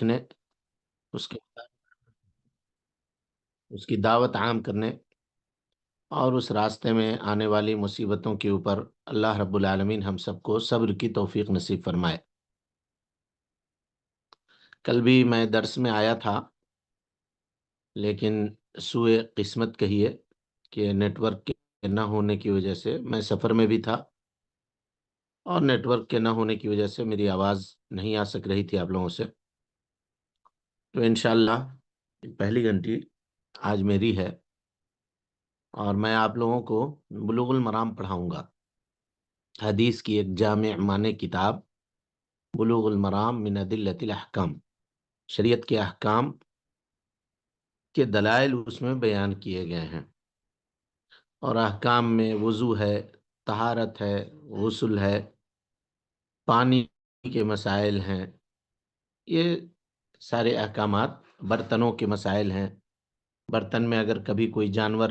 نے اس کے اس کی دعوت عام کرنے اور اس راستے میں آنے والی مصیبتوں کے اوپر اللہ رب العالمین ہم سب کو صبر کی توفیق نصیب فرمائے۔ کل بھی میں درس میں آیا تھا، لیکن سوء قسمت کہیے کہ نیٹ ورک کے نہ ہونے کی وجہ سے میں سفر میں بھی تھا، اور نیٹ ورک کے نہ ہونے کی وجہ سے میری آواز نہیں آ سک رہی تھی آپ لوگوں سے۔ تو انشاءاللہ پہلی گھنٹی آج میری ہے، اور میں آپ لوگوں کو بلوغ المرام پڑھاؤں گا، حدیث کی ایک جامع معنی کتاب بلوغ المرام من ادلۃ الاحکام، شریعت کے احکام کے دلائل اس میں بیان کیے گئے ہیں، اور احکام میں وضو ہے، طہارت ہے، غسل ہے، پانی کے مسائل ہیں، یہ سارے احکامات، برتنوں کے مسائل ہیں، برتن میں اگر کبھی کوئی جانور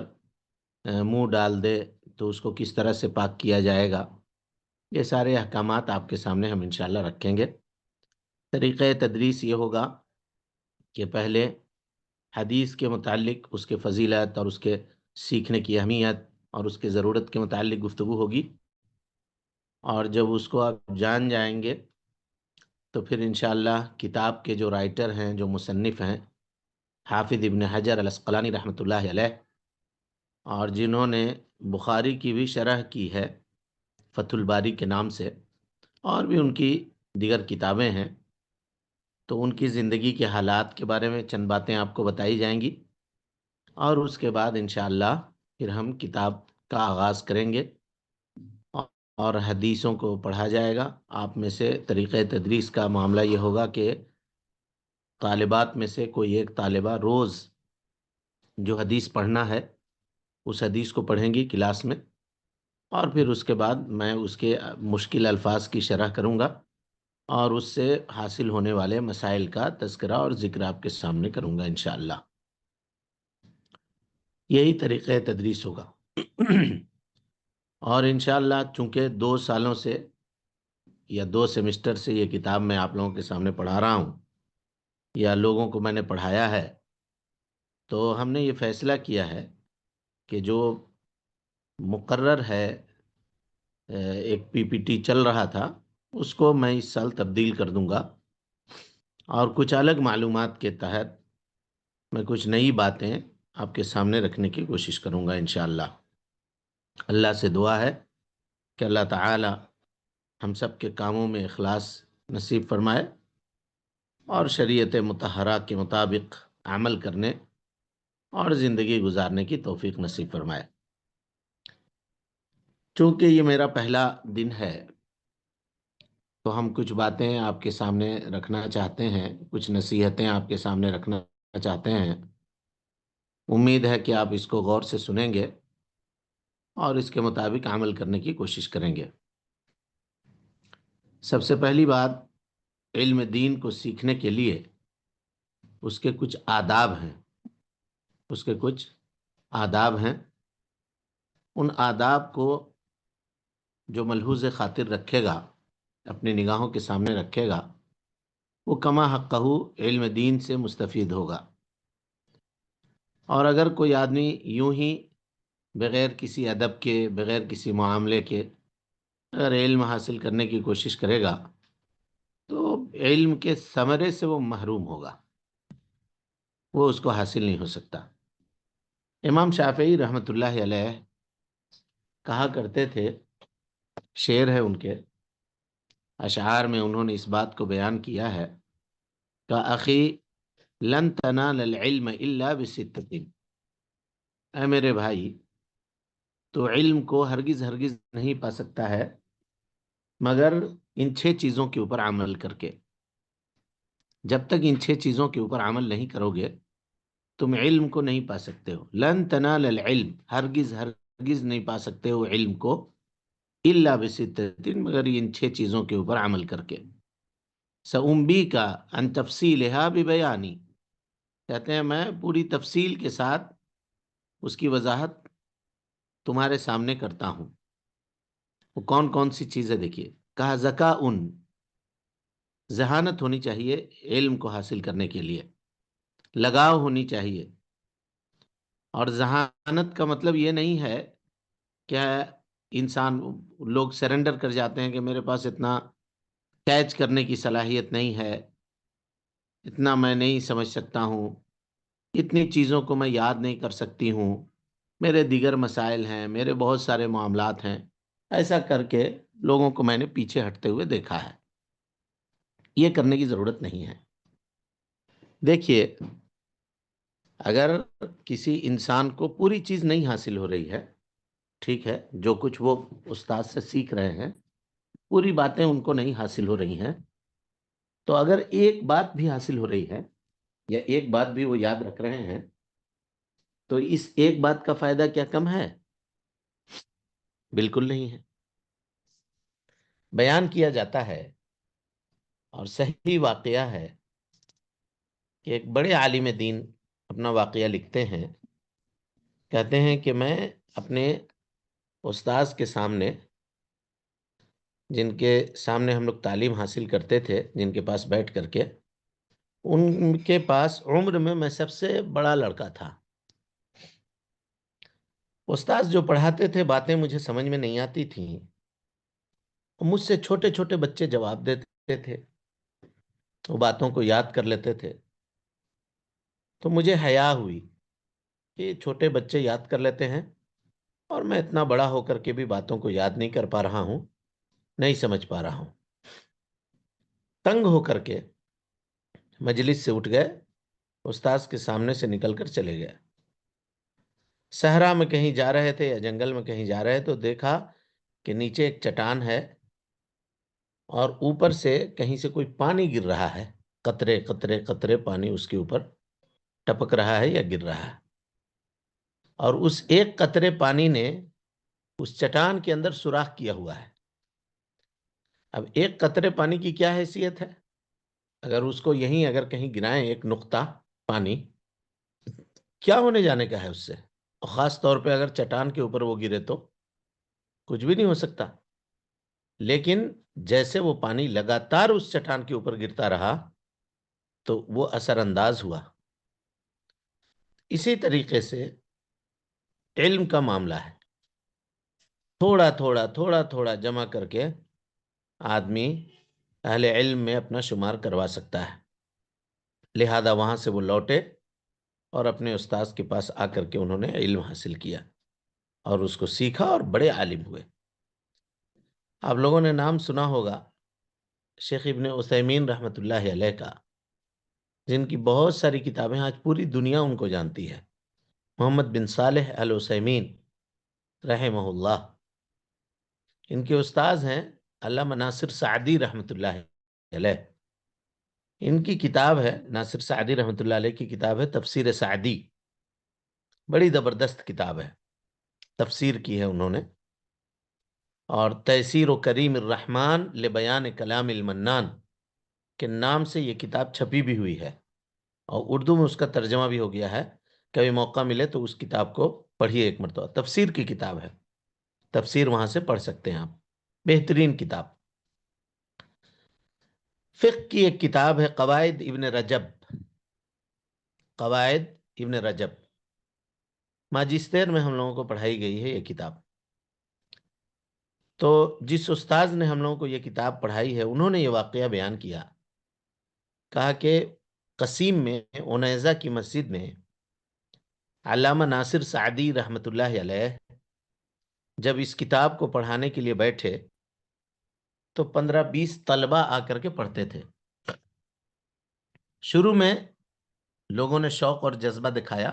منہ ڈال دے تو اس کو کس طرح سے پاک کیا جائے گا، یہ سارے احکامات آپ کے سامنے ہم انشاءاللہ رکھیں گے۔ طریقہ تدریس یہ ہوگا کہ پہلے حدیث کے متعلق اس کے فضیلت اور اس کے سیکھنے کی اہمیت اور اس کے ضرورت کے متعلق گفتگو ہوگی، اور جب اس کو آپ جان جائیں گے تو پھر انشاءاللہ کتاب کے جو رائٹر ہیں، جو مصنف ہیں، حافظ ابن حجر العسقلانی رحمۃ اللہ علیہ، اور جنہوں نے بخاری کی بھی شرح کی ہے فتح الباری کے نام سے، اور بھی ان کی دیگر کتابیں ہیں، تو ان کی زندگی کے حالات کے بارے میں چند باتیں آپ کو بتائی جائیں گی، اور اس کے بعد انشاءاللہ پھر ہم کتاب کا آغاز کریں گے اور حدیثوں کو پڑھا جائے گا۔ آپ میں سے طریقہ تدریس کا معاملہ یہ ہوگا کہ طالبات میں سے کوئی ایک طالبہ روز جو حدیث پڑھنا ہے اس حدیث کو پڑھیں گی کلاس میں، اور پھر اس کے بعد میں اس کے مشکل الفاظ کی شرح کروں گا، اور اس سے حاصل ہونے والے مسائل کا تذکرہ اور ذکر آپ کے سامنے کروں گا انشاءاللہ۔ یہی طریقہ تدریس ہوگا۔ اور انشاءاللہ چونکہ 2 سالوں سے یا 2 سیمسٹر سے یہ کتاب میں آپ لوگوں کے سامنے پڑھا رہا ہوں، یا لوگوں کو میں نے پڑھایا ہے، تو ہم نے یہ فیصلہ کیا ہے کہ جو مقرر ہے، ایک پی پی ٹی چل رہا تھا، اس کو میں اس سال تبدیل کر دوں گا، اور کچھ الگ معلومات کے تحت میں کچھ نئی باتیں آپ کے سامنے رکھنے کی کوشش کروں گا انشاءاللہ۔ اللہ سے دعا ہے کہ اللہ تعالی ہم سب کے کاموں میں اخلاص نصیب فرمائے، اور شریعت مطہرہ کے مطابق عمل کرنے اور زندگی گزارنے کی توفیق نصیب فرمائے۔ چونکہ یہ میرا پہلا دن ہے، تو ہم کچھ باتیں آپ کے سامنے رکھنا چاہتے ہیں، کچھ نصیحتیں آپ کے سامنے رکھنا چاہتے ہیں۔ امید ہے کہ آپ اس کو غور سے سنیں گے اور اس کے مطابق عمل کرنے کی کوشش کریں گے۔ سب سے پہلی بات، علم دین کو سیکھنے کے لیے اس کے کچھ آداب ہیں، اس کے کچھ آداب ہیں۔ ان آداب کو جو ملحوظ خاطر رکھے گا، اپنی نگاہوں کے سامنے رکھے گا، وہ کما حقہ علم دین سے مستفید ہوگا۔ اور اگر کوئی آدمی یوں ہی بغیر کسی ادب کے، بغیر کسی معاملے کے اگر علم حاصل کرنے کی کوشش کرے گا، تو علم کے ثمرے سے وہ محروم ہوگا، وہ اس کو حاصل نہیں ہو سکتا۔ امام شافعی رحمۃ اللہ علیہ کہا کرتے تھے، شعر ہے ان کے، اشعار میں انہوں نے اس بات کو بیان کیا ہے کہ اخی لن تنال العلم الا بستۃ، اے میرے بھائی، تو علم کو ہرگز ہرگز نہیں پا سکتا ہے مگر ان 6 چیزوں کے اوپر عمل کر کے۔ جب تک ان 6 چیزوں کے اوپر عمل نہیں کرو گے تم علم کو نہیں پا سکتے ہو۔ لن تنال العلم، ہرگز ہرگز نہیں پا سکتے ہو علم کو، الا بستۃ، مگر ان 6 چیزوں کے اوپر عمل کر کے۔ سأنبیک عن تفصیلها ببیانی، کہتے ہیں میں پوری تفصیل کے ساتھ اس کی وضاحت تمہارے سامنے کرتا ہوں۔ وہ کون کون سی چیزیں دیکھیے، کہا ذکاء، ذہانت ہونی چاہیے علم کو حاصل کرنے کے لیے، لگاؤ ہونی چاہیے. اور ذہانت کا مطلب یہ نہیں ہے کہ انسان، لوگ سرنڈر کر جاتے ہیں کہ میرے پاس اتنا کیچ کرنے کی صلاحیت نہیں ہے، اتنا میں نہیں سمجھ سکتا ہوں، اتنی چیزوں کو میں یاد نہیں کر سکتی ہوں، میرے دیگر مسائل ہیں، میرے بہت سارے معاملات ہیں. ایسا کر کے لوگوں کو میں نے پیچھے ہٹتے ہوئے دیکھا ہے. یہ کرنے کی ضرورت نہیں ہے. دیکھیے، اگر کسی انسان کو پوری چیز نہیں حاصل ہو رہی ہے، ٹھیک ہے، جو کچھ وہ استاد سے سیکھ رہے ہیں پوری باتیں ان کو نہیں حاصل ہو رہی ہیں، تو اگر ایک بات بھی حاصل ہو رہی ہے یا ایک بات بھی وہ یاد رکھ رہے ہیں، تو اس ایک بات کا فائدہ کیا کم ہے؟ بالکل نہیں ہے. بیان کیا جاتا ہے اور صحیح واقعہ ہے کہ ایک بڑے عالم دین اپنا واقعہ لکھتے ہیں، کہتے ہیں کہ میں اپنے استاذ کے سامنے، جن کے سامنے ہم لوگ تعلیم حاصل کرتے تھے، جن کے پاس بیٹھ کر کے، ان کے پاس عمر میں سب سے بڑا لڑکا تھا. استاذ جو پڑھاتے تھے باتیں مجھے سمجھ میں نہیں آتی تھیں، مجھ سے چھوٹے چھوٹے بچے جواب دیتے تھے، وہ باتوں کو یاد کر لیتے تھے. تو مجھے حیا ہوئی کہ چھوٹے بچے یاد کر لیتے ہیں اور میں اتنا بڑا ہو کر کے بھی باتوں کو یاد نہیں کر پا رہا ہوں، نہیں سمجھ پا رہا ہوں. تنگ ہو کر کے مجلس سے اٹھ گئے، استاذ کے سامنے سے نکل کر چلے گئے. صحرا میں کہیں جا رہے تھے یا جنگل میں کہیں جا رہے تو دیکھا کہ نیچے ایک چٹان ہے اور اوپر سے کہیں سے کوئی پانی گر رہا ہے، قطرے قطرے قطرے پانی اس کے اوپر ٹپک رہا ہے یا گر رہا ہے. اور اس ایک قطرے پانی نے اس چٹان کے اندر سوراخ کیا ہوا ہے. اب ایک قطرے پانی کی کیا حیثیت ہے؟ اگر اس کو یہیں اگر کہیں گرائیں ایک نقطہ پانی، کیا ہونے جانے کا ہے اس سے؟ اور خاص طور پہ اگر چٹان کے اوپر وہ گرے تو کچھ بھی نہیں ہو سکتا. لیکن جیسے وہ پانی لگاتار اس چٹان کے اوپر گرتا رہا تو وہ اثر انداز ہوا. اسی طریقے سے علم کا معاملہ ہے، تھوڑا تھوڑا تھوڑا تھوڑا جمع کر کے آدمی اہل علم میں اپنا شمار کروا سکتا ہے. لہذا وہاں سے وہ لوٹے اور اپنے استاذ کے پاس آ کر کے انہوں نے علم حاصل کیا اور اس کو سیکھا اور بڑے عالم ہوئے. آپ لوگوں نے نام سنا ہوگا شیخ ابن عثیمین رحمۃ اللہ علیہ کا، جن کی بہت ساری کتابیں آج پوری دنیا ان کو جانتی ہے. محمد بن صالح العثیمین رحمہ اللہ، ان کے استاذ ہیں علامہ ناصر سعدی رحمۃ اللہ علیہ. ان کی کتاب ہے، ناصر سعدی رحمۃ اللہ علیہ کی کتاب ہے تفسیر سعدی، بڑی زبردست کتاب ہے، تفسیر کی ہے انہوں نے. اور تیسیر و کریم الرحمن لبیان کلام المنان کے نام سے یہ کتاب چھپی بھی ہوئی ہے اور اردو میں اس کا ترجمہ بھی ہو گیا ہے. کبھی موقع ملے تو اس کتاب کو پڑھیے ایک مرتبہ، تفسیر کی کتاب ہے، تفسیر وہاں سے پڑھ سکتے ہیں آپ، بہترین کتاب. فقہ کی ایک کتاب ہے قواعد ابن رجب، قواعد ابن رجب، ماجسٹیر میں ہم لوگوں کو پڑھائی گئی ہے یہ کتاب. تو جس استاذ نے ہم لوگوں کو یہ کتاب پڑھائی ہے انہوں نے یہ واقعہ بیان کیا، کہا کہ قسیم میں عنیزہ کی مسجد میں علامہ ناصر سعدی رحمۃ اللہ علیہ جب اس کتاب کو پڑھانے کے لیے بیٹھے تو 15-20 طلبہ آ کر کے پڑھتے تھے. شروع میں لوگوں نے شوق اور جذبہ دکھایا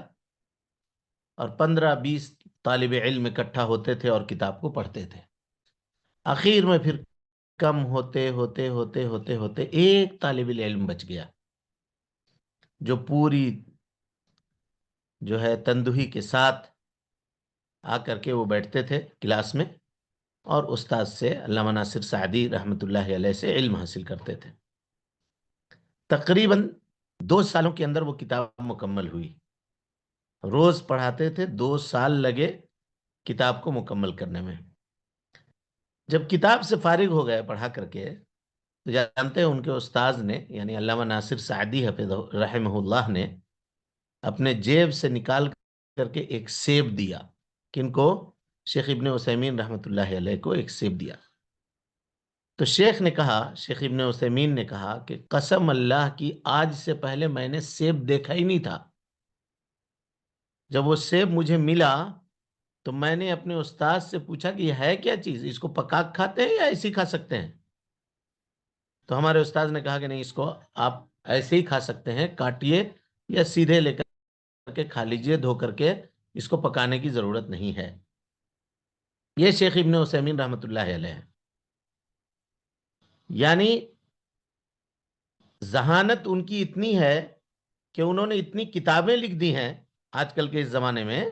اور 15-20 طالب علم اکٹھا ہوتے تھے اور کتاب کو پڑھتے تھے. آخر میں پھر کم ہوتے ہوتے ہوتے ہوتے ہوتے ایک طالب علم بچ گیا جو پوری جو ہے تندہی کے ساتھ آ کر کے وہ بیٹھتے تھے کلاس میں اور استاد سے، علامہ ناصر سعدی رحمۃ اللہ علیہ سے علم حاصل کرتے تھے. تقریباً 2 سالوں کے اندر وہ کتاب مکمل ہوئی. روز پڑھاتے تھے، 2 سال لگے کتاب کو مکمل کرنے میں. جب کتاب سے فارغ ہو گئے پڑھا کر کے تو جانتے ہیں ان کے استاذ نے یعنی علامہ ناصر سعدی حفظہ رحمہ اللہ نے اپنے جیب سے نکال کر کے ایک سیب دیا. کن کو؟ شیخ ابن عثیمین رحمۃ اللہ علیہ کو ایک سیب دیا. تو شیخ ابن عثیمین نے کہا کہ قسم اللہ کی آج سے پہلے میں نے سیب دیکھا ہی نہیں تھا. جب وہ سیب مجھے ملا تو میں نے اپنے استاد سے پوچھا کہ یہ ہے کیا چیز، اس کو پکا کے کھاتے ہیں یا ایسے ہی کھا سکتے ہیں؟ تو ہمارے استاد نے کہا کہ نہیں، اس کو آپ ایسے ہی کھا سکتے ہیں، کاٹیے یا سیدھے لے کر کے کھا لیجئے دھو کر کے، اس کو پکانے کی ضرورت نہیں ہے. یہ شیخ ابن عثیمین رحمۃ اللہ علیہ ہے. یعنی ذہانت ان کی اتنی ہے کہ انہوں نے اتنی کتابیں لکھ دی ہیں آج کل کے اس زمانے میں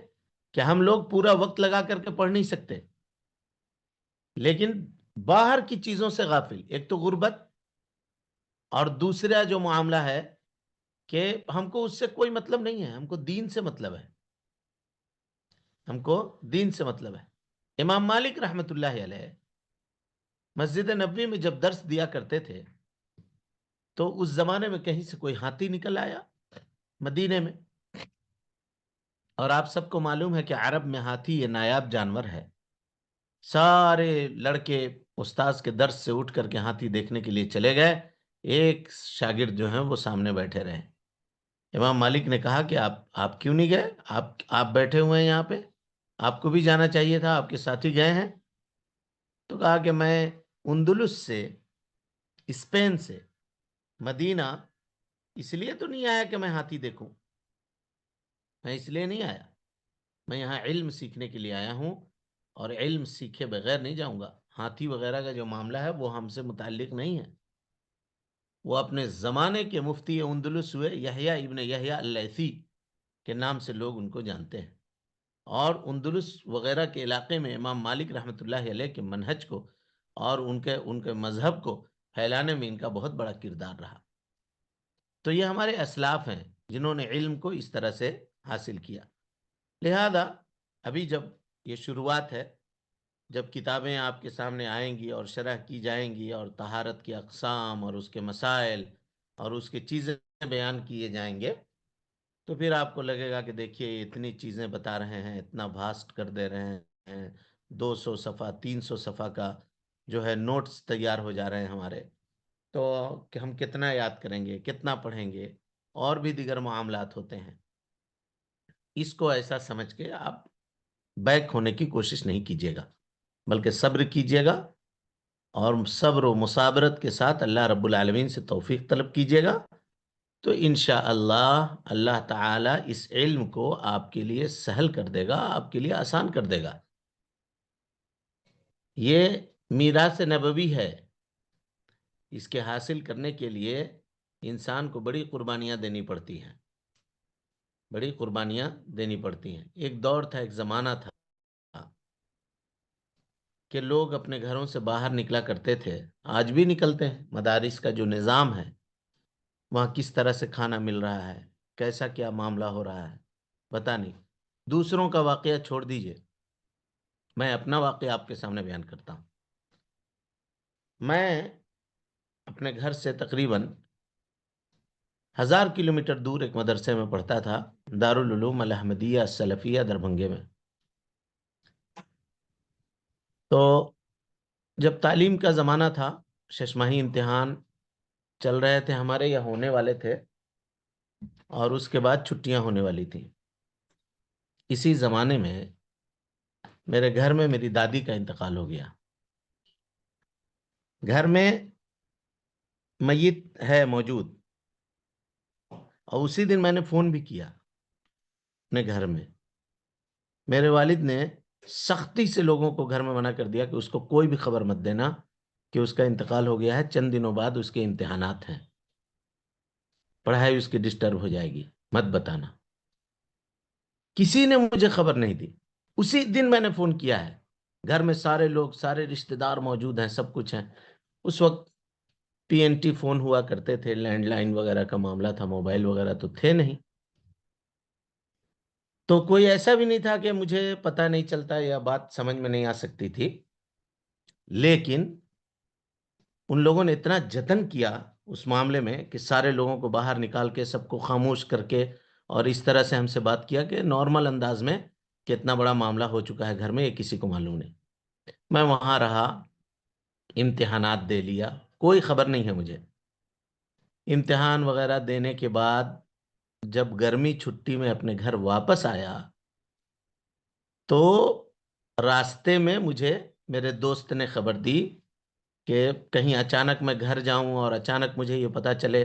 کہ ہم لوگ پورا وقت لگا کر کے پڑھ نہیں سکتے. لیکن باہر کی چیزوں سے غافل، ایک تو غربت، اور دوسرا جو معاملہ ہے کہ ہم کو اس سے کوئی مطلب نہیں ہے، ہم کو دین سے مطلب ہے. ہم کو دین سے مطلب ہے. امام مالک رحمت اللہ علیہ مسجد نبوی میں جب درس دیا کرتے تھے تو اس زمانے میں کہیں سے کوئی ہاتھی نکل آیا مدینے میں. اور آپ سب کو معلوم ہے کہ عرب میں ہاتھی یہ نایاب جانور ہے. سارے لڑکے استاذ کے درس سے اٹھ کر کے ہاتھی دیکھنے کے لیے چلے گئے. ایک شاگرد جو ہیں وہ سامنے بیٹھے رہے. امام مالک نے کہا کہ آپ کیوں نہیں گئے؟ آپ بیٹھے ہوئے ہیں یہاں پہ، آپ کو بھی جانا چاہیے تھا، آپ کے ساتھی گئے ہیں. تو کہا کہ میں اندلس سے، اسپین سے مدینہ اس لیے تو نہیں آیا کہ میں ہاتھی دیکھوں. میں اس لیے نہیں آیا، میں یہاں علم سیکھنے کے لیے آیا ہوں، اور علم سیکھے بغیر نہیں جاؤں گا. ہاتھی وغیرہ کا جو معاملہ ہے وہ ہم سے متعلق نہیں ہے. وہ اپنے زمانے کے مفتی اندلس ہوئے یحییٰ ابن یحییٰ اللیثی کے نام سے لوگ ان کو جانتے ہیں. اور اندلس وغیرہ کے علاقے میں امام مالک رحمۃ اللہ علیہ کے منہج کو اور ان کے مذہب کو پھیلانے میں ان کا بہت بڑا کردار رہا. تو یہ ہمارے اسلاف ہیں جنہوں نے علم کو اس طرح سے حاصل کیا. لہذا ابھی جب یہ شروعات ہے، جب کتابیں آپ کے سامنے آئیں گی اور شرح کی جائیں گی اور طہارت کی اقسام اور اس کے مسائل اور اس کی چیزیں بیان کیے جائیں گے، تو پھر آپ کو لگے گا کہ دیکھیے اتنی چیزیں بتا رہے ہیں، اتنا بھاسٹ کر دے رہے ہیں. 200 صفحہ 300 صفحہ کا جو ہے نوٹس تیار ہو جا رہے ہیں ہمارے. تو کہ ہم کتنا یاد کریں گے، کتنا پڑھیں گے، اور بھی دیگر معاملات ہوتے ہیں. اس کو ایسا سمجھ کے آپ بیک ہونے کی کوشش نہیں کیجیے گا، بلکہ صبر کیجیے گا، اور صبر و مصابرت کے ساتھ اللہ رب العالمین سے توفیق طلب کیجیے گا. تو انشاءاللہ اللہ تعالی اس علم کو آپ کے لیے سہل کر دے گا، آپ کے لیے آسان کر دے گا. یہ میراث نبوی ہے. اس کے حاصل کرنے کے لیے انسان کو بڑی قربانیاں دینی پڑتی ہیں، بڑی قربانیاں دینی پڑتی ہیں. ایک دور تھا، ایک زمانہ تھا کہ لوگ اپنے گھروں سے باہر نکلا کرتے تھے. آج بھی نکلتے ہیں. مدارس کا جو نظام ہے وہاں کس طرح سے کھانا مل رہا ہے، کیسا کیا معاملہ ہو رہا ہے پتہ نہیں. دوسروں کا واقعہ چھوڑ دیجئے، میں اپنا واقعہ آپ کے سامنے بیان کرتا ہوں. میں اپنے گھر سے تقریباً 1000 کلومیٹر دور ایک مدرسے میں پڑھتا تھا، دارالعلوم الاحمدیہ السلفیہ دربھنگے میں. تو جب تعلیم کا زمانہ تھا، ششماہی امتحان چل رہے تھے ہمارے، یا ہونے والے تھے، اور اس کے بعد چھٹیاں ہونے والی تھیں. اسی زمانے میں میرے گھر میں میری دادی کا انتقال ہو گیا. گھر میں میت ہے موجود، اور اسی دن میں نے فون بھی کیا اپنے گھر میں. میرے والد نے سختی سے لوگوں کو گھر میں منع کر دیا کہ اس کو کوئی بھی خبر مت دینا کہ اس کا انتقال ہو گیا ہے، چند دنوں بعد اس کے امتحانات ہیں، پڑھائی اس کی ڈسٹرب ہو جائے گی، مت بتانا. کسی نے مجھے خبر نہیں دی. اسی دن میں نے فون کیا ہے. گھر میں سارے لوگ، سارے رشتہ دار موجود ہیں، سب کچھ ہیں. اس وقت TNT فون ہوا کرتے تھے، لینڈ لائن وغیرہ کا معاملہ تھا، موبائل وغیرہ تو تھے نہیں. تو کوئی ایسا بھی نہیں تھا کہ مجھے پتہ نہیں چلتا یا بات سمجھ میں نہیں آ سکتی تھی. لیکن ان لوگوں نے اتنا جتن کیا اس معاملے میں کہ سارے لوگوں کو باہر نکال کے سب کو خاموش کر کے اور اس طرح سے ہم سے بات کیا کہ نارمل انداز میں کہ اتنا بڑا معاملہ ہو چکا ہے گھر میں، یہ کسی کو معلوم نہیں۔ میں وہاں رہا، امتحانات دے لیا، کوئی خبر نہیں ہے مجھے۔ امتحان وغیرہ دینے کے بعد جب گرمی چھٹی میں اپنے گھر واپس آیا تو راستے میں مجھے میرے دوست نے خبر دی کہ کہیں اچانک میں گھر جاؤں اور اچانک مجھے یہ پتا چلے،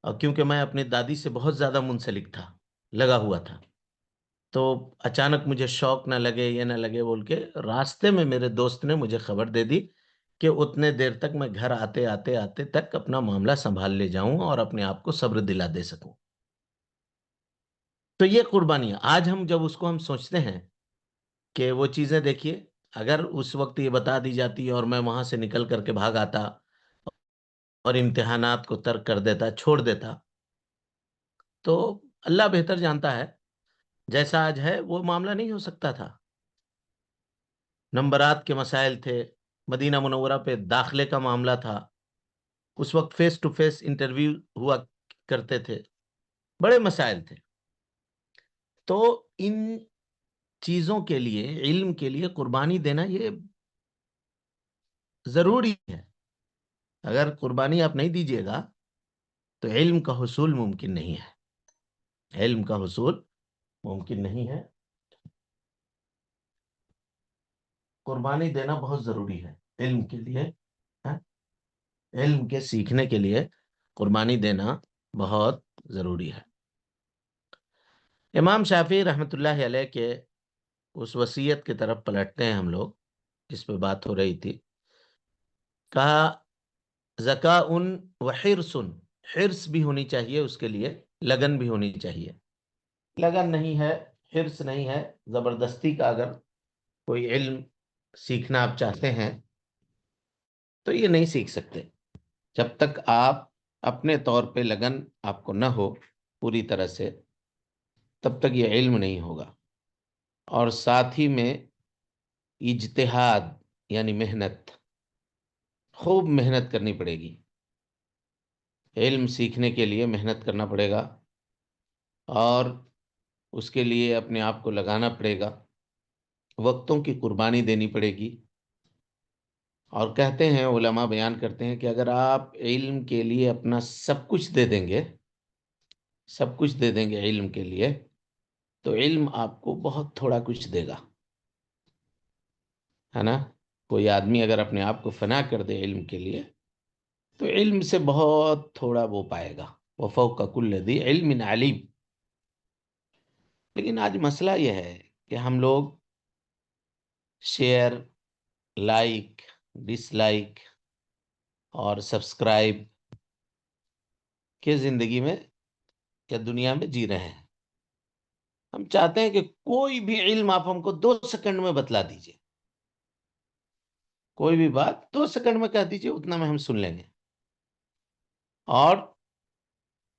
اور کیونکہ میں اپنی دادی سے بہت زیادہ منسلک تھا، لگا ہوا تھا، تو اچانک مجھے شوق نہ لگے یہ نہ لگے بول کے راستے میں میرے دوست نے مجھے خبر دے دی کہ اتنے دیر تک میں گھر آتے آتے آتے تک اپنا معاملہ سنبھال لے جاؤں اور اپنے آپ کو صبر دلا دے سکوں۔ تو یہ قربانیاں آج ہم جب اس کو ہم سوچتے ہیں کہ وہ چیزیں دیکھیے، اگر اس وقت یہ بتا دی جاتی اور میں وہاں سے نکل کر کے بھاگ آتا اور امتحانات کو ترک کر دیتا، چھوڑ دیتا، تو اللہ بہتر جانتا ہے جیسا آج ہے وہ معاملہ نہیں ہو سکتا تھا۔ نمبرات کے مسائل تھے، مدینہ منورہ پہ داخلے کا معاملہ تھا، اس وقت فیس ٹو فیس انٹرویو ہوا کرتے تھے، بڑے مسائل تھے۔ تو ان چیزوں کے لیے، علم کے لیے قربانی دینا یہ ضروری ہے۔ اگر قربانی آپ نہیں دیجیے گا تو علم کا حصول ممکن نہیں ہے، علم کا حصول ممکن نہیں ہے۔ قربانی دینا بہت ضروری ہے علم کے لیے، ہاں؟ علم کے سیکھنے کے لیے قربانی دینا بہت ضروری ہے۔ امام شافعی رحمۃ اللہ علیہ کے اس وصیت کی طرف پلٹتے ہیں ہم لوگ جس پہ بات ہو رہی تھی۔ کہا ذکاء و حرص، حرص بھی ہونی چاہیے اس کے لیے، لگن بھی ہونی چاہیے۔ لگن نہیں ہے، حرص نہیں ہے، زبردستی کا اگر کوئی علم سیکھنا آپ چاہتے ہیں تو یہ نہیں سیکھ سکتے جب تک آپ اپنے طور پہ لگن آپ کو نہ ہو پوری طرح سے، تب تک یہ علم نہیں ہوگا۔ اور ساتھ ہی میں اجتہاد یعنی محنت، خوب محنت کرنی پڑے گی۔ علم سیکھنے کے لیے محنت کرنا پڑے گا اور اس کے لیے اپنے آپ کو لگانا پڑے گا، وقتوں کی قربانی دینی پڑے گی۔ اور کہتے ہیں علماء بیان کرتے ہیں کہ اگر آپ علم کے لیے اپنا سب کچھ دے دیں گے، سب کچھ دے دیں گے علم کے لیے، تو علم آپ کو بہت تھوڑا کچھ دے گا، ہے نا؟ کوئی آدمی اگر اپنے آپ کو فنا کر دے علم کے لیے تو علم سے بہت تھوڑا وہ پائے گا، وَفَوْقَ كُلِّ ذِي عِلْمٍ عَلِيمٍ۔ لیکن آج مسئلہ یہ ہے کہ ہم لوگ شیئر، لائک، ڈس لائک اور سبسکرائب کے زندگی میں یا دنیا میں جی رہے ہیں۔ ہم چاہتے ہیں کہ کوئی بھی علم آپ ہم کو 2 سیکنڈ میں بتلا دیجئے، کوئی بھی بات 2 سیکنڈ میں کہہ دیجئے، اتنا میں ہم سن لیں گے۔ اور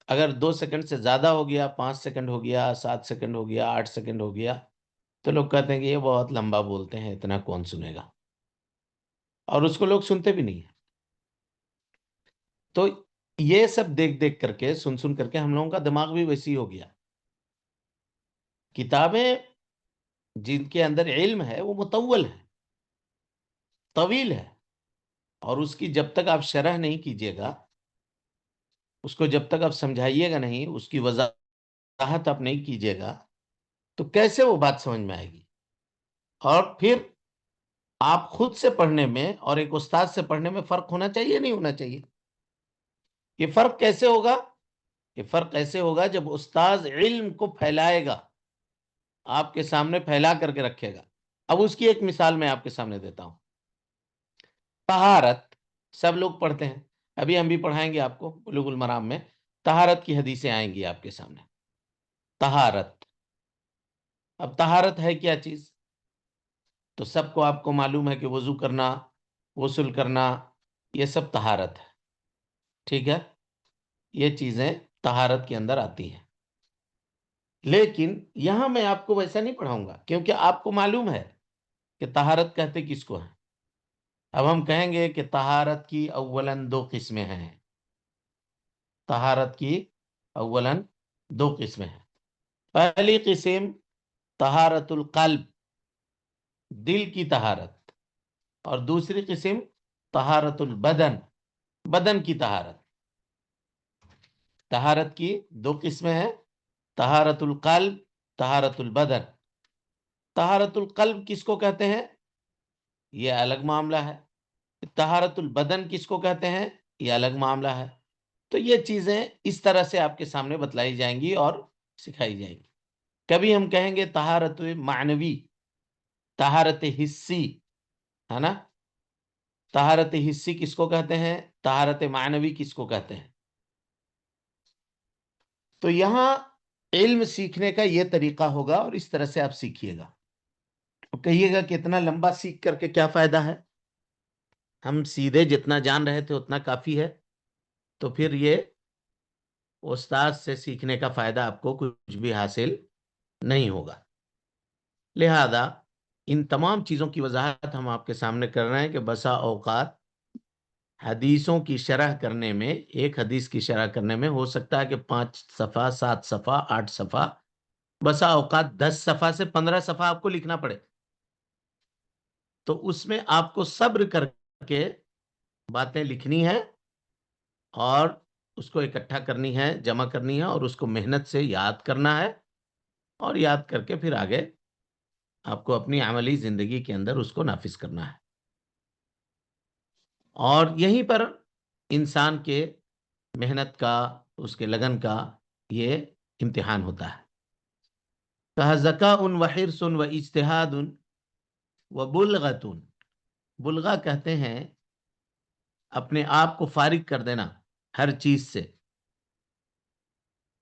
اگر 2 سیکنڈ سے زیادہ ہو گیا، 5 سیکنڈ ہو گیا، 7 سیکنڈ ہو گیا، 8 سیکنڈ ہو گیا، تو لوگ کہتے ہیں کہ یہ بہت لمبا بولتے ہیں، اتنا کون سنے گا؟ اور اس کو لوگ سنتے بھی نہیں ہیں۔ تو یہ سب دیکھ دیکھ کر کے، سن سن کر کے ہم لوگوں کا دماغ بھی ویسی ہو گیا۔ کتابیں جن کے اندر علم ہے وہ مطول ہے، طویل ہے، اور اس کی جب تک آپ شرح نہیں کیجیے گا، اس کو جب تک آپ سمجھائیے گا نہیں، اس کی وضاحت آپ نہیں کیجیے گا، تو کیسے وہ بات سمجھ میں آئے گی؟ اور پھر آپ خود سے پڑھنے میں اور ایک استاد سے پڑھنے میں فرق ہونا چاہیے نہیں ہونا چاہیے؟ یہ فرق کیسے ہوگا؟ یہ فرق ایسے ہوگا جب استاد علم کو پھیلائے گا، آپ کے سامنے پھیلا کر کے رکھے گا۔ اب اس کی ایک مثال میں آپ کے سامنے دیتا ہوں۔ طہارت سب لوگ پڑھتے ہیں، ابھی ہم بھی پڑھائیں گے آپ کو بلوغ المرام میں، طہارت کی حدیثیں آئیں گی آپ کے سامنے۔ طہارت، اب طہارت ہے کیا چیز؟ تو سب کو آپ کو معلوم ہے کہ وضو کرنا، غسل کرنا، یہ سب طہارت ہے، ٹھیک ہے؟ یہ چیزیں طہارت کے اندر آتی ہیں۔ لیکن یہاں میں آپ کو ویسا نہیں پڑھاؤں گا، کیونکہ آپ کو معلوم ہے کہ طہارت کہتے کس کو ہے۔ اب ہم کہیں گے کہ طہارت کی اولاً دو قسمیں ہیں. طہارت کی اولاً دو قسمیں ہیں. پہلی قسم طہارت القلب، دل کی طہارت، اور دوسری قسم طہارت البدن، بدن کی طہارت. طہارت کی دو قسمیں ہیں، طہارت القلب، طہارت البدن. طہارت القلب کس کو کہتے ہیں؟ یہ الگ معاملہ ہے. طہارت البدن کس کو کہتے ہیں؟ یہ الگ معاملہ ہے. تو یہ چیزیں اس طرح سے آپ کے سامنے بتلائی جائیں گی اور سکھائی جائیں گی. کبھی ہم کہیں گے طہارت معنوی، طہارت حسی، ہے نا. طہارت حسی کس کو کہتے ہیں؟ طہارت معنوی کس کو کہتے ہیں؟ تو یہاں علم سیکھنے کا یہ طریقہ ہوگا اور اس طرح سے آپ سیکھیے گا. کہیے گا کہ اتنا لمبا سیکھ کر کے کیا فائدہ ہے؟ ہم سیدھے جتنا جان رہے تھے اتنا کافی ہے. تو پھر یہ استاد سے سیکھنے کا فائدہ آپ کو کچھ بھی حاصل نہیں ہوگا. لہذا ان تمام چیزوں کی وضاحت ہم آپ کے سامنے کر رہے ہیں کہ بسا اوقات حدیثوں کی شرح کرنے میں، ایک حدیث کی شرح کرنے میں ہو سکتا ہے کہ 5 صفحہ، 7 صفحہ، 8 صفحہ، بسا اوقات 10 صفحہ سے 15 صفحہ آپ کو لکھنا پڑے. تو اس میں آپ کو صبر کر کے باتیں لکھنی ہے اور اس کو اکٹھا کرنی ہے، جمع کرنی ہے، اور اس کو محنت سے یاد کرنا ہے، اور یاد کر کے پھر آگے آپ کو اپنی عملی زندگی کے اندر اس کو نافذ کرنا ہے. اور یہیں پر انسان کے محنت کا، اس کے لگن کا یہ امتحان ہوتا ہے. کہا ذکاء و حرص و اجتہاد و بلغۃ. بلغہ کہتے ہیں اپنے آپ کو فارغ کر دینا ہر چیز سے.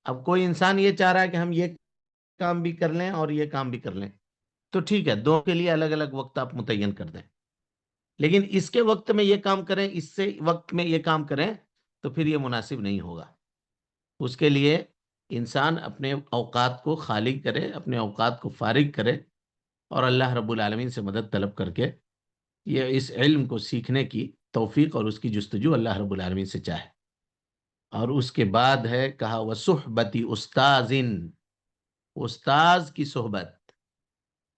اب کوئی انسان یہ چاہ رہا ہے کہ ہم یہ کام بھی کر لیں اور یہ کام بھی کر لیں، تو ٹھیک ہے، دو کے لیے الگ الگ وقت آپ متعین کر دیں. لیکن اس کے وقت میں یہ کام کریں، اس سے وقت میں یہ کام کریں، تو پھر یہ مناسب نہیں ہوگا. اس کے لیے انسان اپنے اوقات کو خالی کرے، اپنے اوقات کو فارغ کرے، اور اللہ رب العالمین سے مدد طلب کر کے یہ اس علم کو سیکھنے کی توفیق اور اس کی جستجو اللہ رب العالمین سے چاہے. اور اس کے بعد ہے کہا وصحبتی استاذ، استاذ کی صحبت،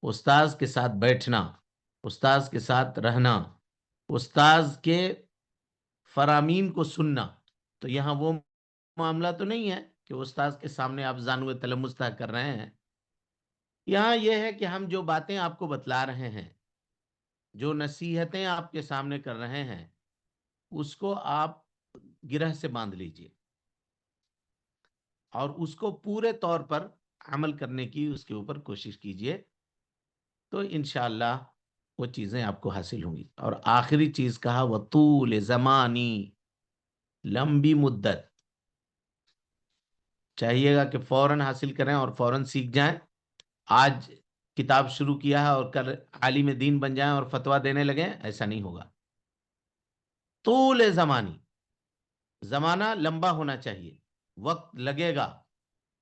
استاذ کے ساتھ بیٹھنا، استاذ کے ساتھ رہنا، استاذ کے فرامین کو سننا. تو یہاں وہ معاملہ تو نہیں ہے کہ استاذ کے سامنے آپ زانو تلمس کر رہے ہیں. یہاں یہ ہے کہ ہم جو باتیں آپ کو بتلا رہے ہیں، جو نصیحتیں آپ کے سامنے کر رہے ہیں، اس کو آپ گرہ سے باندھ لیجئے اور اس کو پورے طور پر عمل کرنے کی اس کے اوپر کوشش کیجئے. تو انشاءاللہ وہ چیزیں آپ کو حاصل ہوں گی. اور آخری چیز کہا وطول زمانی، لمبی مدت. چاہیے گا کہ فوراً حاصل کریں اور فوراً سیکھ جائیں. آج کتاب شروع کیا ہے اور کل عالم دین بن جائیں اور فتویٰ دینے لگیں، ایسا نہیں ہوگا. طول زمانی، زمانہ لمبا ہونا چاہیے، وقت لگے گا.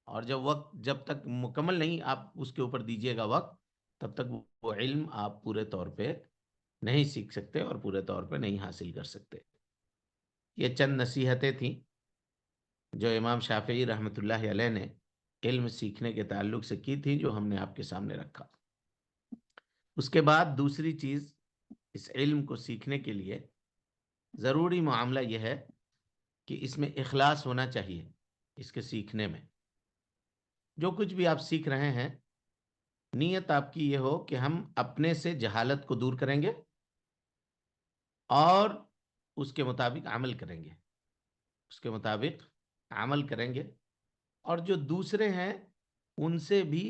اور جب تک مکمل نہیں آپ اس کے اوپر دیجئے گا وقت، تب تک وہ علم آپ پورے طور پہ نہیں سیکھ سکتے اور پورے طور پہ نہیں حاصل کر سکتے. یہ چند نصیحتیں تھیں جو امام شافعی رحمۃ اللہ علیہ نے علم سیکھنے کے تعلق سے کی تھی، جو ہم نے آپ کے سامنے رکھا. اس کے بعد دوسری چیز، اس علم کو سیکھنے کے لیے ضروری معاملہ یہ ہے کہ اس میں اخلاص ہونا چاہیے. اس کے سیکھنے میں جو کچھ بھی آپ سیکھ رہے ہیں، نیت آپ کی یہ ہو کہ ہم اپنے سے جہالت کو دور کریں گے اور اس کے مطابق عمل کریں گے، اس کے مطابق عمل کریں گے. اور جو دوسرے ہیں ان سے بھی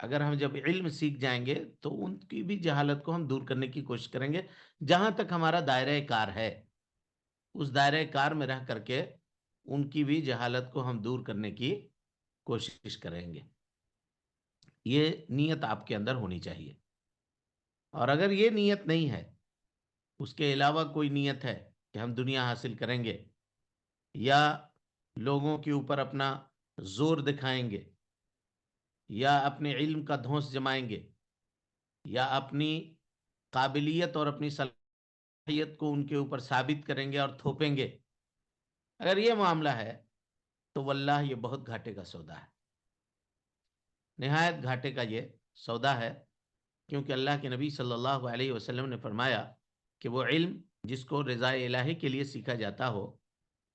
اگر ہم جب علم سیکھ جائیں گے تو ان کی بھی جہالت کو ہم دور کرنے کی کوشش کریں گے. جہاں تک ہمارا دائرہ کار ہے، اس دائرہ کار میں رہ کر کے ان کی بھی جہالت کو ہم دور کرنے کی کوشش کریں گے. یہ نیت آپ کے اندر ہونی چاہیے. اور اگر یہ نیت نہیں ہے، اس کے علاوہ کوئی نیت ہے کہ ہم دنیا حاصل کریں گے، یا لوگوں کے اوپر اپنا زور دکھائیں گے، یا اپنے علم کا دھونس جمائیں گے، یا اپنی قابلیت اور اپنی صلاحیت کو ان کے اوپر ثابت کریں گے اور تھوپیں گے، اگر یہ معاملہ ہے تو واللہ یہ بہت گھاٹے کا سودا ہے، نہایت گھاٹے کا یہ سودا ہے، کیونکہ اللہ کے نبی صلی اللہ علیہ وسلم نے فرمایا کہ وہ علم جس کو رضا الہی کے لیے سیکھا جاتا ہو،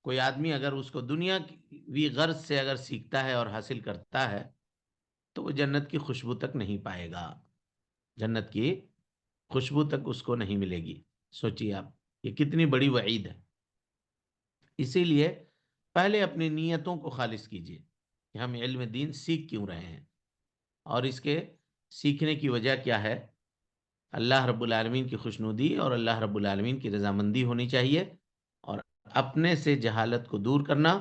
کوئی آدمی اگر اس کو دنیا کی غرض سے اگر سیکھتا ہے اور حاصل کرتا ہے تو وہ جنت کی خوشبو تک نہیں پائے گا، جنت کی خوشبو تک اس کو نہیں ملے گی۔ سوچیے آپ، یہ کتنی بڑی وعید ہے۔ اسی لیے پہلے اپنی نیتوں کو خالص کیجیے کہ ہم علم دین سیکھ کیوں رہے ہیں، اور اس کے سیکھنے کی وجہ کیا ہے۔ اللہ رب العالمین کی خوشنودی اور اللہ رب العالمین کی رضامندی ہونی چاہیے، اور اپنے سے جہالت کو دور کرنا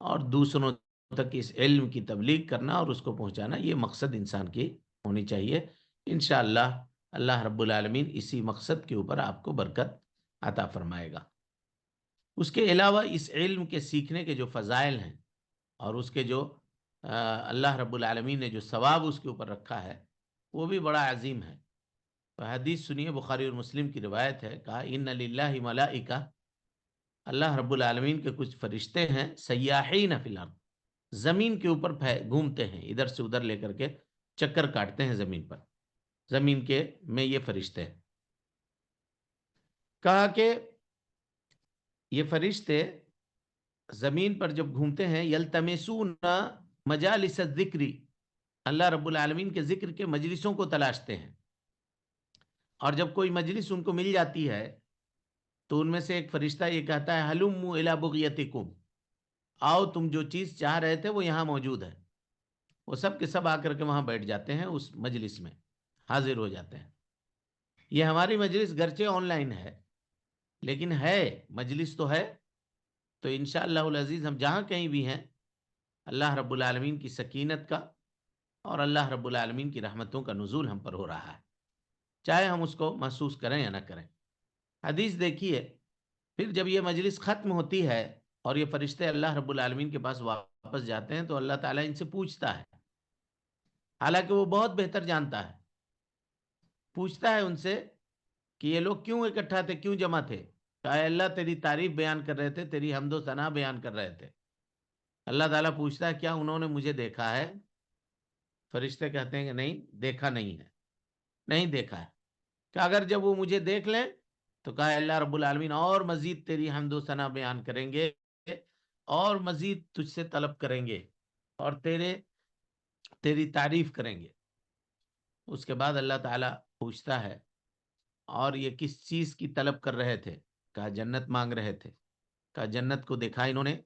اور دوسروں تک اس علم کی تبلیغ کرنا اور اس کو پہنچانا، یہ مقصد انسان کی ہونی چاہیے۔ انشاءاللہ اللہ رب العالمین اسی مقصد کے اوپر آپ کو برکت عطا فرمائے گا۔ اس کے علاوہ اس علم کے سیکھنے کے جو فضائل ہیں اور اس کے جو اللہ رب العالمین نے جو ثواب اس کے اوپر رکھا ہے وہ بھی بڑا عظیم ہے۔ تو حدیث سنیے، بخاری اور مسلم کی روایت ہے، کہا ان للہ ملائکہ، اللہ رب العالمین کے کچھ فرشتے ہیں، سیاحین فی الارض، زمین کے اوپر گھومتے ہیں، ادھر سے ادھر لے کر کے چکر کاٹتے ہیں زمین پر، زمین کے میں یہ فرشتے ہیں۔ کہا کہ یہ فرشتے زمین پر جب گھومتے ہیں، یلتمسون مجالس الذکر، اللہ رب العالمین کے ذکر کے مجلسوں کو تلاشتے ہیں، اور جب کوئی مجلس ان کو مل جاتی ہے تو ان میں سے ایک فرشتہ یہ کہتا ہے ہلموا الی بغیتکم، آؤ تم جو چیز چاہ رہے تھے وہ یہاں موجود ہے۔ وہ سب کے سب آ کر کے وہاں بیٹھ جاتے ہیں، اس مجلس میں حاضر ہو جاتے ہیں۔ یہ ہماری مجلس گرچہ آن لائن ہے لیکن ہے، مجلس تو ہے۔ تو انشاءاللہ العزیز ہم جہاں کہیں بھی ہیں، اللہ رب العالمین کی سکینت کا اور اللہ رب العالمین کی رحمتوں کا نزول ہم پر ہو رہا ہے، چاہے ہم اس کو محسوس کریں یا نہ کریں۔ حدیث دیکھیے، پھر جب یہ مجلس ختم ہوتی ہے اور یہ فرشتے اللہ رب العالمین کے پاس واپس جاتے ہیں تو اللہ تعالیٰ ان سے پوچھتا ہے، حالانکہ وہ بہت بہتر جانتا ہے، پوچھتا ہے ان سے کہ یہ لوگ کیوں اکٹھا تھے، کیوں جمع تھے؟ کہ اے اللہ تیری تعریف بیان کر رہے تھے، تیری حمد و ثنا بیان کر رہے تھے۔ اللہ تعالیٰ پوچھتا ہے کیا انہوں نے مجھے دیکھا ہے؟ فرشتے کہتے ہیں کہ نہیں، دیکھا نہیں ہے، نہیں دیکھا ہے۔ کہ اگر جب وہ مجھے دیکھ لیں تو کہا اللہ رب العالمین اور مزید تیری حمد و ثنا بیان کریں گے، اور مزید تجھ سے طلب کریں گے، اور تیری تعریف کریں گے۔ اس کے بعد اللہ تعالیٰ پوچھتا ہے اور یہ کس چیز کی طلب کر رہے تھے؟ کہا جنت مانگ رہے تھے۔ کہا جنت کو دیکھا انہوں نے؟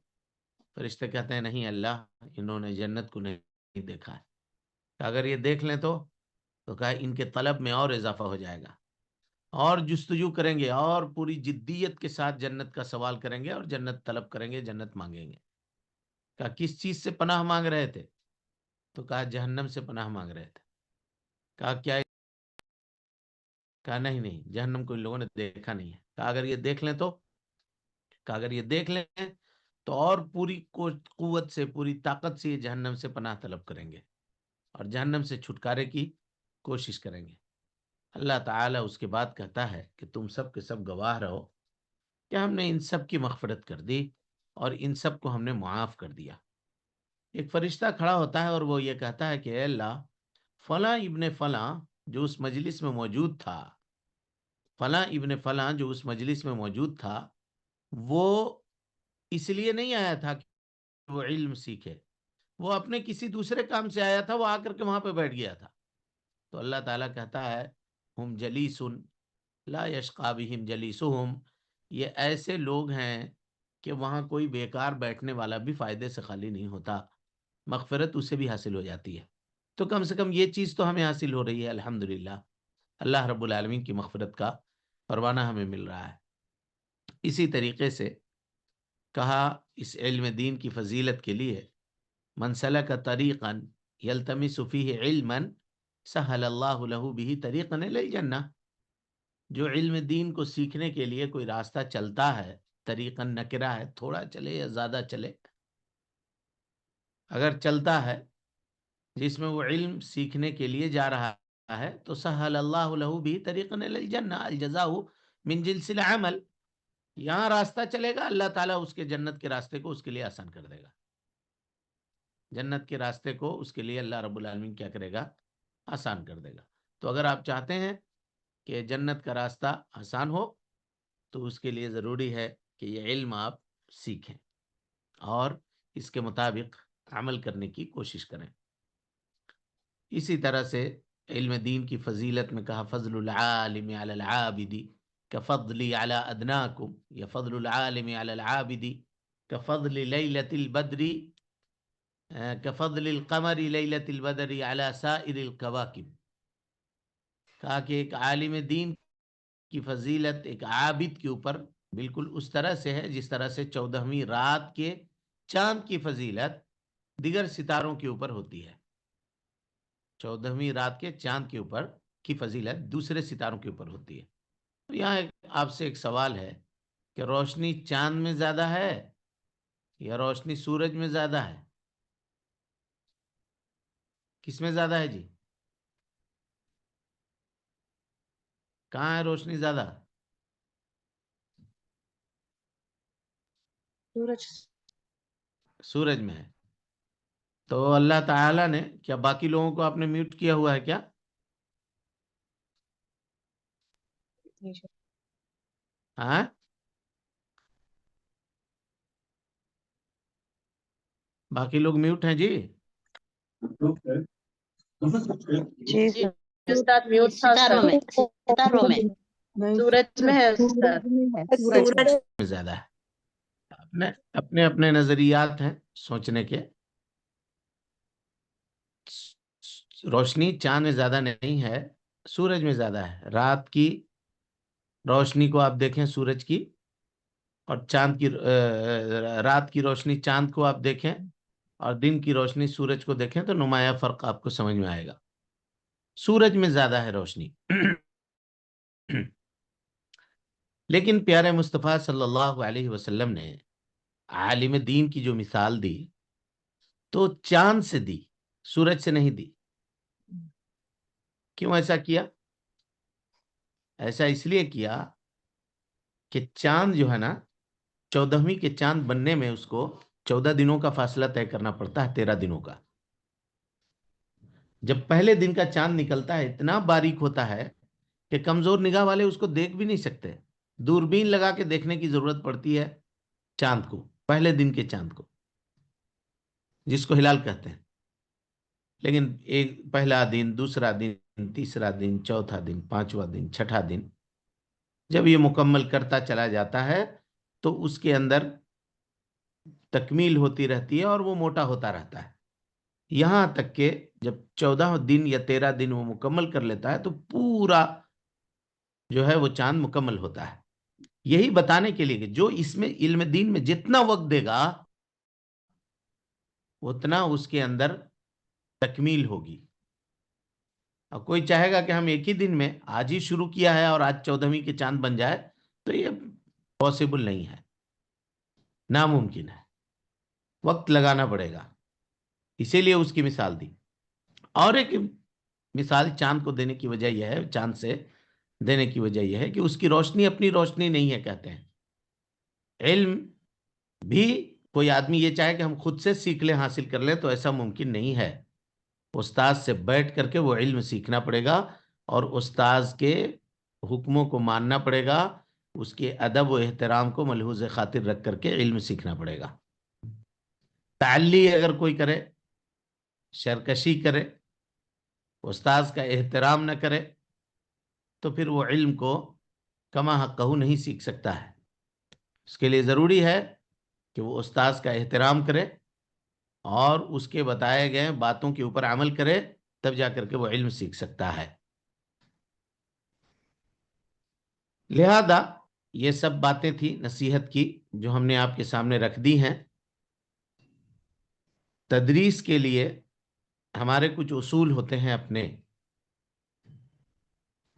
فرشتے کہتے ہیں نہیں اللہ، انہوں نے جنت کو نہیں دیکھا ہے۔ کہ اگر یہ دیکھ لیں تو کہا ان کے طلب میں اور اضافہ ہو جائے گا، اور جستجو کریں گے، اور پوری جدیت کے ساتھ جنت کا سوال کریں گے اور جنت طلب کریں گے، جنت مانگیں گے۔ کہا کس چیز سے پناہ مانگ رہے تھے؟ تو کہا جہنم سے پناہ مانگ رہے تھے۔ کہا کیا؟ کہا نہیں، جہنم کو ان لوگوں نے دیکھا نہیں ہے۔ کہا اگر یہ دیکھ لیں تو؟ کہا اگر یہ دیکھ لیں تو اور پوری قوت سے، پوری طاقت سے یہ جہنم سے پناہ طلب کریں گے اور جہنم سے چھٹکارے کی کوشش کریں گے۔ اللہ تعالیٰ اس کے بعد کہتا ہے کہ تم سب کے سب گواہ رہو کہ ہم نے ان سب کی مغفرت کر دی اور ان سب کو ہم نے معاف کر دیا۔ ایک فرشتہ کھڑا ہوتا ہے اور وہ یہ کہتا ہے کہ اے اللہ، فلاں ابن فلاں جو اس مجلس میں موجود تھا، فلاں ابن فلاں جو اس مجلس میں موجود تھا، وہ اس لیے نہیں آیا تھا کہ وہ علم سیکھے، وہ اپنے کسی دوسرے کام سے آیا تھا، وہ آ کر کے وہاں پہ بیٹھ گیا تھا۔ تو اللہ تعالیٰ کہتا ہے ہم جلیسن لا یشقی بہم جلیسہم، یہ ایسے لوگ ہیں کہ وہاں کوئی بیکار بیٹھنے والا بھی فائدے سے خالی نہیں ہوتا، مغفرت اسے بھی حاصل ہو جاتی ہے۔ تو کم سے کم یہ چیز تو ہمیں حاصل ہو رہی ہے، الحمدللہ، اللہ رب العالمین کی مغفرت کا پروانہ ہمیں مل رہا ہے۔ اسی طریقے سے کہا اس علم دین کی فضیلت کے لیے من سلک طریقا یلتمس فیہ علما سہل اللہ لہ بہ طریقا الی الجنہ، جو علم دین کو سیکھنے کے لیے کوئی راستہ چلتا ہے، طریقا نکرہ ہے، تھوڑا چلے یا زیادہ چلے، اگر چلتا ہے جس میں وہ علم سیکھنے کے لیے جا رہا ہے تو سہل اللہ لہ بہ طریقا الی الجنہ، الجزاء من جنس العمل. یہاں راستہ چلے گا، اللہ تعالیٰ اس کے جنت کے راستے کو اس کے لیے آسان کر دے گا. جنت کے راستے کو اس کے لیے اللہ رب العالمین کیا کرے گا؟ آسان کر دے گا. تو اگر آپ چاہتے ہیں کہ جنت کا راستہ آسان ہو تو اس کے لیے ضروری ہے کہ یہ علم آپ سیکھیں اور اس کے مطابق عمل کرنے کی کوشش کریں. اسی طرح سے علم دین کی فضیلت میں کہا فضل العالم علی العابد کفضلی علی ادناکم، یا فضل العالم علی العابد کفضل لیلۃ البدر کفضل القمر لیلۃ البدر علی سائر الکواکب. کہا کہ ایک عالم دین کی فضیلت ایک عابد کے اوپر بالکل اس طرح سے ہے جس طرح سے 14ویں رات کے چاند کی فضیلت دیگر ستاروں کے اوپر ہوتی ہے. 14ویں رات کے چاند کے اوپر کی فضیلت دوسرے ستاروں کے اوپر ہوتی ہے. تو یہاں آپ سے ایک سوال ہے کہ روشنی چاند میں زیادہ ہے یا روشنی سورج میں زیادہ ہے؟ کس میں زیادہ ہے جی؟ کہاں ہے روشنی زیادہ؟ سورج میں ہے. تو اللہ تعالیٰ نے کیا باقی لوگوں کو آپ نے میوٹ کیا ہوا ہے کیا؟ ہاں باقی لوگ میوٹ ہیں جی؟ استاد میوٹ تھا. ستاروں میں، ستاروں میں، سورج میں ہے استاد. سورج میں زیادہ ہے. اپنے اپنے نظریات ہیں سوچنے کے. روشنی چاند میں زیادہ نہیں ہے، سورج میں زیادہ ہے. رات کی روشنی کو آپ دیکھیں سورج کی، اور چاند کی رات کی روشنی چاند کو آپ دیکھیں اور دن کی روشنی سورج کو دیکھیں تو نمایاں فرق آپ کو سمجھ میں آئے گا. سورج میں زیادہ ہے روشنی. لیکن پیارے مصطفیٰ صلی اللہ علیہ وسلم نے عالم دین کی جو مثال دی تو چاند سے دی، سورج سے نہیں دی. کیوں ایسا کیا؟ ایسا اس لیے کیا کہ چاند جو ہے نا، 14ویں کے چاند بننے میں اس کو 14 دنوں کا فاصلہ طے کرنا پڑتا ہے، 13 دنوں کا. جب پہلے دن کا چاند نکلتا ہے اتنا باریک ہوتا ہے کہ کمزور نگاہ والے اس کو دیکھ بھی نہیں سکتے. دوربین لگا کے دیکھنے کی ضرورت پڑتی ہے چاند کو، پہلے دن کے چاند کو جس کو ہلال کہتے ہیں. لیکن ایک پہلا دن، دوسرا دن، تیسرا دن، چوتھا دن، پانچواں دن، چھٹا دن جب یہ مکمل کرتا چلا جاتا ہے تو اس کے اندر تکمیل ہوتی رہتی ہے اور وہ موٹا ہوتا رہتا ہے، یہاں تک کہ جب 14 دن یا 13 دن وہ مکمل کر لیتا ہے تو پورا جو ہے وہ چاند مکمل ہوتا ہے. یہی بتانے کے لیے کہ جو اس میں علم دین میں جتنا وقت دے گا اتنا اس کے اندر تکمیل ہوگی. اور کوئی چاہے گا کہ ہم ایک ہی دن میں آج ہی شروع کیا ہے اور آج 14ویں کے چاند بن جائے تو یہ پاسبل نہیں ہے، ناممکن ہے. وقت لگانا پڑے گا. اسی لیے اس کی مثال دی. اور ایک مثال چاند کو دینے کی وجہ یہ ہے، چاند سے دینے کی وجہ یہ ہے کہ اس کی روشنی اپنی روشنی نہیں ہے. کہتے ہیں علم بھی کوئی آدمی یہ چاہے کہ ہم خود سے سیکھ لیں، حاصل کر لیں، تو ایسا ممکن نہیں ہے. استاد سے بیٹھ کر کے وہ علم سیکھنا پڑے گا اور استاد کے حکموں کو ماننا پڑے گا، اس کے ادب و احترام کو ملحوظ خاطر رکھ کر کے علم سیکھنا پڑے گا. تعلی اگر کوئی کرے، سرکشی کرے، استاد کا احترام نہ کرے تو پھر وہ علم کو کما حقہ نہیں سیکھ سکتا ہے. اس کے لیے ضروری ہے کہ وہ استاد کا احترام کرے اور اس کے بتائے گئے باتوں کے اوپر عمل کرے، تب جا کر کے وہ علم سیکھ سکتا ہے. لہذا یہ سب باتیں تھی نصیحت کی جو ہم نے آپ کے سامنے رکھ دی ہیں. تدریس کے لیے ہمارے کچھ اصول ہوتے ہیں اپنے،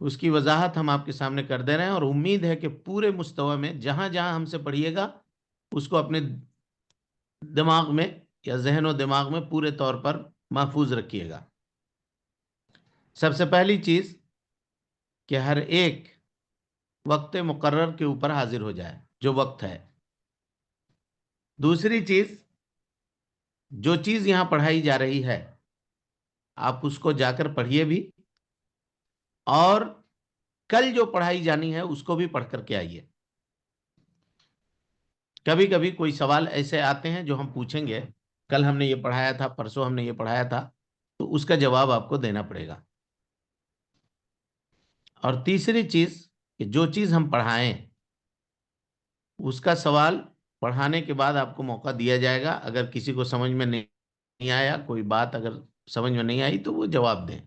اس کی وضاحت ہم آپ کے سامنے کر دے رہے ہیں اور امید ہے کہ پورے مستوی میں جہاں جہاں ہم سے پڑھیے گا اس کو اپنے دماغ میں یا ذہن و دماغ میں پورے طور پر محفوظ رکھیے گا. سب سے پہلی چیز کہ ہر ایک وقت مقرر کے اوپر حاضر ہو جائے جو وقت ہے۔ دوسری چیز، جو چیز یہاں پڑھائی جا رہی ہے آپ اس کو جا کر پڑھیے بھی، اور کل جو پڑھائی جانی ہے اس کو بھی پڑھ کر کے آئیے۔ کبھی کبھی کوئی سوال ایسے آتے ہیں جو ہم پوچھیں گے، کل ہم نے یہ پڑھایا تھا، پرسوں ہم نے یہ پڑھایا تھا، تو اس کا جواب آپ کو دینا پڑے گا۔ اور تیسری چیز کہ جو چیز ہم پڑھائیں اس کا سوال پڑھانے کے بعد آپ کو موقع دیا جائے گا، اگر کسی کو سمجھ میں نہیں آیا، کوئی بات اگر سمجھ میں نہیں آئی تو وہ جواب دیں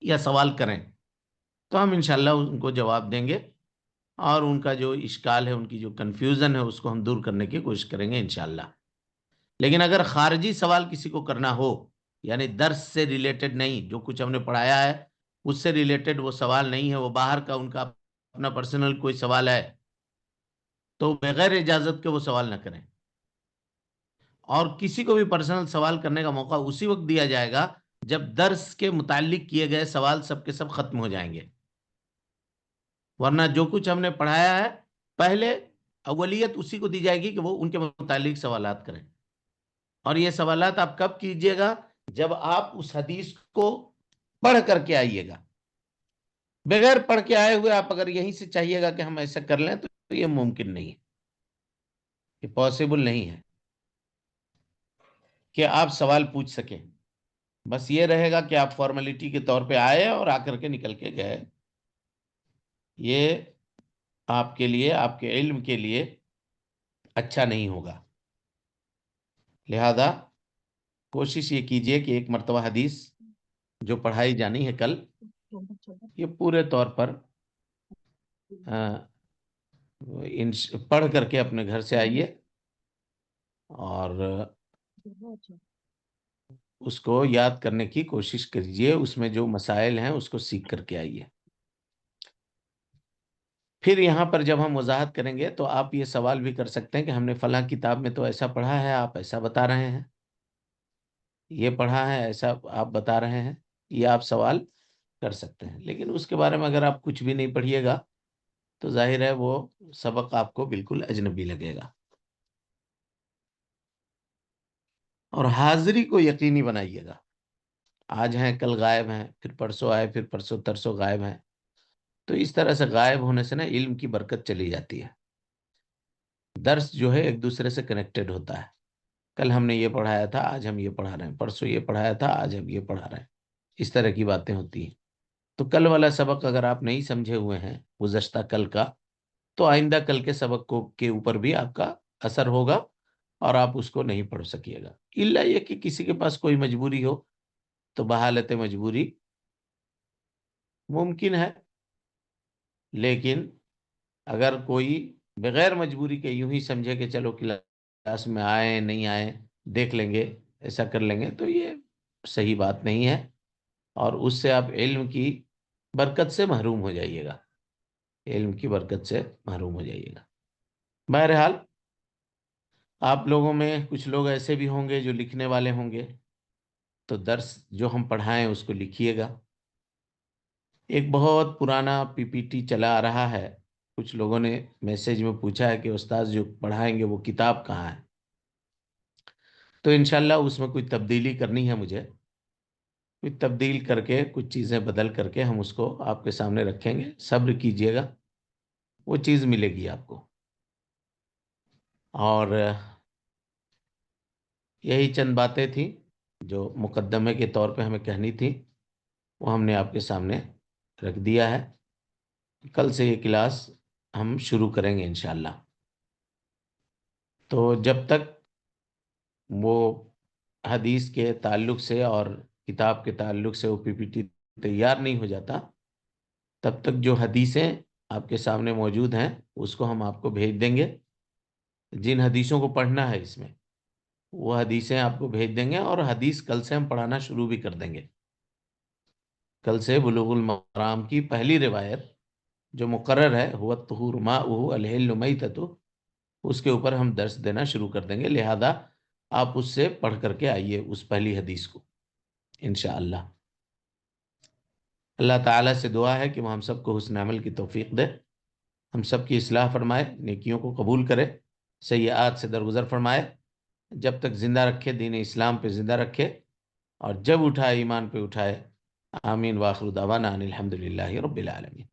یا سوال کریں، تو ہم انشاءاللہ ان کو جواب دیں گے، اور ان کا جو اشکال ہے، ان کی جو کنفیوژن ہے، اس کو ہم دور کرنے کی کوشش کریں گے انشاءاللہ۔ لیکن اگر خارجی سوال کسی کو کرنا ہو، یعنی درس سے ریلیٹڈ نہیں، جو کچھ ہم نے پڑھایا ہے اس سے ریلیٹڈ وہ سوال نہیں ہے، وہ باہر کا ان کا اپنا پرسنل کوئی سوال ہے، تو بغیر اجازت کے وہ سوال نہ کریں۔ اور کسی کو بھی پرسنل سوال کرنے کا موقع اسی وقت دیا جائے گا جب درس کے متعلق کیے گئے سوال سب کے سب ختم ہو جائیں گے، ورنہ جو کچھ ہم نے پڑھایا ہے پہلے اولیت اسی کو دی جائے گی کہ وہ ان کے متعلق سوالات کریں۔ اور یہ سوالات آپ کب کیجئے گا؟ جب آپ اس حدیث کو پڑھ کر کے آئیے گا۔ بغیر پڑھ کے آئے ہوئے آپ اگر یہیں سے چاہیے گا کہ ہم ایسا کر لیں تو یہ ممکن نہیں ہے، یہ پاسبل نہیں ہے کہ آپ سوال پوچھ سکیں۔ بس یہ رہے گا کہ آپ فارمیلٹی کے طور پہ آئے اور آ کر کے نکل کے گئے۔ یہ آپ کے لیے، آپ کے علم کے لیے اچھا نہیں ہوگا۔ لہذا کوشش یہ کیجئے کہ ایک مرتبہ حدیث جو پڑھائی جانی ہے کل، یہ پورے طور پر پڑھ کر کے اپنے گھر سے آئیے اور اس کو یاد کرنے کی کوشش کیجئے، اس میں جو مسائل ہیں اس کو سیکھ کر کے آئیے۔ پھر یہاں پر جب ہم وضاحت کریں گے تو آپ یہ سوال بھی کر سکتے ہیں کہ ہم نے فلاں کتاب میں تو ایسا پڑھا ہے، آپ ایسا بتا رہے ہیں، یہ پڑھا ہے ایسا آپ بتا رہے ہیں، یہ آپ سوال کر سکتے ہیں۔ لیکن اس کے بارے میں اگر آپ کچھ بھی نہیں پڑھیے گا تو ظاہر ہے وہ سبق آپ کو بالکل اجنبی لگے گا۔ اور حاضری کو یقینی بنائیے گا۔ آج ہیں کل غائب ہیں، پھر پرسوں آئے، پھر پرسوں ترسوں غائب ہیں، تو اس طرح سے غائب ہونے سے نا علم کی برکت چلی جاتی ہے۔ درس جو ہے ایک دوسرے سے کنیکٹڈ ہوتا ہے، کل ہم نے یہ پڑھایا تھا، آج ہم یہ پڑھا رہے ہیں، پرسوں یہ پڑھایا تھا، آج ہم یہ پڑھا رہے ہیں، اس طرح کی باتیں ہوتی ہیں۔ تو کل والا سبق اگر آپ نہیں سمجھے ہوئے ہیں گزشتہ کل کا، تو آئندہ کل کے سبق کو کے اوپر بھی آپ کا اثر ہوگا اور آپ اس کو نہیں پڑھ سکیے گا، الا یہ کہ کسی کے پاس کوئی مجبوری ہو تو بحالت مجبوری ممکن ہے۔ لیکن اگر کوئی بغیر مجبوری کے یوں ہی سمجھے کہ چلو کلاس میں آئے نہیں آئے دیکھ لیں گے، ایسا کر لیں گے، تو یہ صحیح بات نہیں ہے، اور اس سے آپ علم کی برکت سے محروم ہو جائیے گا، علم کی برکت سے محروم ہو جائیے گا۔ بہرحال آپ لوگوں میں کچھ لوگ ایسے بھی ہوں گے جو لکھنے والے ہوں گے، تو درس جو ہم پڑھائیں اس کو لکھیے گا۔ ایک بہت پرانا پی پی ٹی چلا آ رہا ہے، کچھ لوگوں نے میسیج میں پوچھا ہے کہ استاد جو پڑھائیں گے وہ کتاب کہاں ہے؟ تو انشاءاللہ اس میں کوئی تبدیلی کرنی ہے مجھے، کوئی تبدیل کر کے کچھ چیزیں بدل کر کے ہم اس کو آپ کے سامنے رکھیں گے، صبر کیجئے گا، وہ چیز ملے گی آپ کو۔ اور یہی چند باتیں تھیں جو مقدمے کے طور پہ ہمیں کہنی تھی، وہ ہم نے آپ کے سامنے رکھ دیا ہے۔ کل سے یہ کلاس ہم شروع کریں گے انشاءاللہ۔ تو جب تک وہ حدیث کے تعلق سے اور کتاب کے تعلق سے وہ پی پی ٹی تیار نہیں ہو جاتا، تب تک جو حدیثیں آپ کے سامنے موجود ہیں اس کو ہم آپ کو بھیج دیں گے، جن حدیثوں کو پڑھنا ہے اس میں وہ حدیثیں آپ کو بھیج دیں گے، اور حدیث کل سے ہم پڑھانا شروع بھی کر دیں گے۔ کل سے بلوغ المرام کی پہلی روایت جو مقرر ہے، هو الطہور ماؤہ الحل میتۃ، اس کے اوپر ہم درس دینا شروع کر دیں گے، لہذا آپ اس سے پڑھ کر کے آئیے اس پہلی حدیث کو انشاءاللہ۔ اللہ تعالیٰ سے دعا ہے کہ وہ ہم سب کو حسن عمل کی توفیق دے، ہم سب کی اصلاح فرمائے، نیکیوں کو قبول کرے، سیئات سے درگزر فرمائے، جب تک زندہ رکھے دین اسلام پہ زندہ رکھے، اور جب اٹھائے ایمان پہ اٹھائے۔ آمین، واخر دعوانا ان الحمد للہ رب العالمین۔